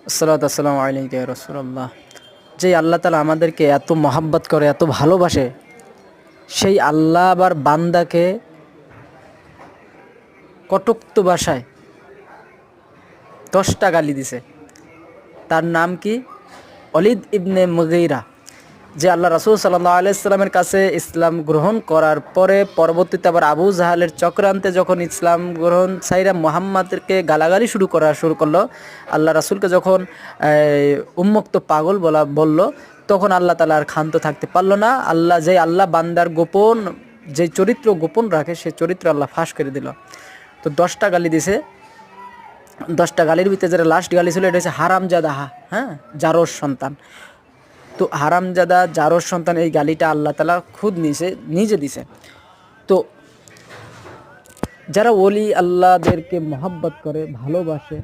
আসসালাতু আসসালামু আলাইকা ইয়া রাসূলুল্লাহ। যে আল্লাহ তাআলা আমাদেরকে এত মহাব্বত করে, এত ভালোবাসে, সেই আল্লাহ আবার বান্দাকে কটুক্ত ভাষায় 10টা গালি দিছে। তার নাম কি? ওলীদ ইবনে মুগীরা, যে আল্লাহ রাসূল সাল্লাল্লাহু আলাইহি সাল্লামের কাছে ইসলাম গ্রহণ করার পরে পরবর্তীতে আবার আবু জাহালের চক্রান্তে যখন ইসলাম গ্রহণ ছাইরা মুহাম্মাদকে গালাগালি শুরু করলো, আল্লাহ রাসূলকে যখন উন্মুক্ত পাগল বলল, তখন আল্লাহ তাআলা আর ক্ষান্ত থাকতে পারলো না। আল্লাহ বান্দার গোপন যে চরিত্র গোপন রাখে, সেই চরিত্র আল্লাহ ফাঁস করে দিল। তো 10টা গালি দিছে। 10টা গালির ভিতরে যেটা লাস্ট গালি ছিল, এটা হচ্ছে হারামজাদা, হ্যাঁ, জারোর সন্তান। তো হারামজাদা, জারোর সন্তান, এই গালিটা আল্লাহ তাআলা খুদ নিজে দিছে। তো যারা ওলি আল্লাহদেরকে মহব্বত করে, ভালোবাসে,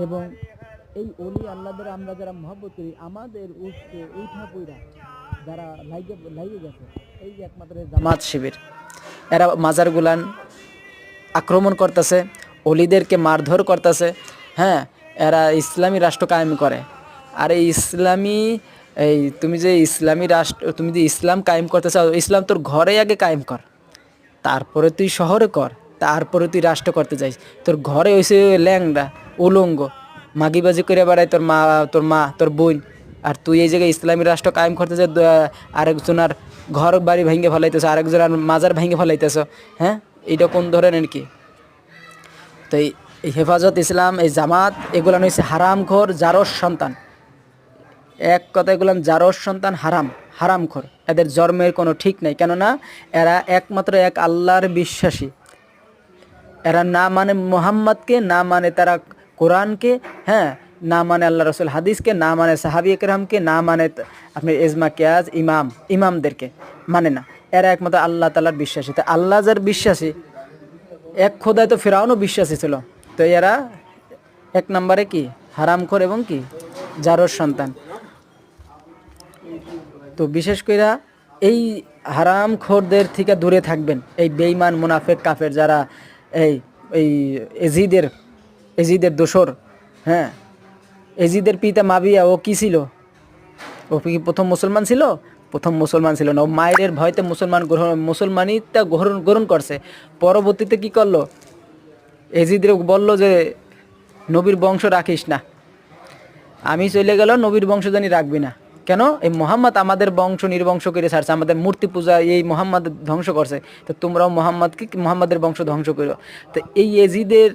এবং এই ওলি আল্লাহদের আমরা যারা মহব্বত করি, আমাদের উঠা পইরা যারা লাইগে গেছে, এই যে একমাত্র জামাত শিবির, এরা মাজার গুলান আক্রমণ করতেছে, অলিদেরকে মারধর করতেছে, হ্যাঁ, এরা ইসলামী রাষ্ট্র কায়েম করে। আর তুমি যে ইসলাম কায়েম করতে চাও, ইসলাম তোর ঘরে আগে কায়েম কর, তারপরে তুই শহরে কর, তারপরে তুই রাষ্ট্র করতে যাইস। তোর ঘরে হইছে ল্যাংড়া, উলঙ্গ, মাগিবাজি করে বেড়ায় তোর বোন, আর তুই এই জায়গায় ইসলামী রাষ্ট্র কায়েম করতে চাই, আরেকজনের ঘর বাড়ি ভেঙে ফেলাইতেছ, আরেকজনের মাজার ভেঙে ফেলাইতেছ। হ্যাঁ, এইটা কোন ধরনের কি? তো এই হেফাজত ইসলাম, এই জামাত, এগুলো হচ্ছে হারামখোর জারোর সন্তান। এক কথা, এগুলো জারোর সন্তান, হারামখোর। এদের জন্মের কোনো ঠিক নাই, কেননা এরা একমাত্র এক আল্লাহর বিশ্বাসী। এরা না মানে মুহাম্মদকে, না মানে তারা কোরআনকে, হ্যাঁ, না মানে আল্লাহ রসুল হাদিসকে, না মানে সাহাবী একরামকে, না মানে আপনি এজমা কিয়াস ইমামদেরকে মানে না। এরা একমাত্র আল্লাহ তাআলার বিশ্বাসী। তো আল্লাহ যার বিশ্বাসী, এক খোদায় তো ফিরআউনও বিশ্বাসী ছিল। তো এরা এক নম্বরে কি? হারামখোর এবং কি? জারোর সন্তান। তো বিশেষ কইরা এই হারামখোরদের থেকে দূরে থাকবেন। এই বেঈমান, মুনাফিক, কাফের যারা এই এই এজিদের দোসর, হ্যাঁ, এজিদের পিতা মাবিয়া, ও কি ছিল? ও কি প্রথম মুসলমান ছিল? প্রথম মুসলমান ছিল না। ও মায়ের ভয়তে মুসলমানিতা গ্রহণ করছে। পরবর্তীতে কি করলো? এজিদের বলল যে নবীর বংশ রাখিস না, আমি চলে গেল, নবীর বংশ জানি রাখবি না। কেন? এই মোহাম্মদ আমাদের বংশ নির্বংশ করে ছাড়ছে, আমাদের মূর্তি পূজা এই মোহাম্মদ ধ্বংস করছে। তো তোমরাও মোহাম্মদের বংশ ধ্বংস করো। তো এই এজিদের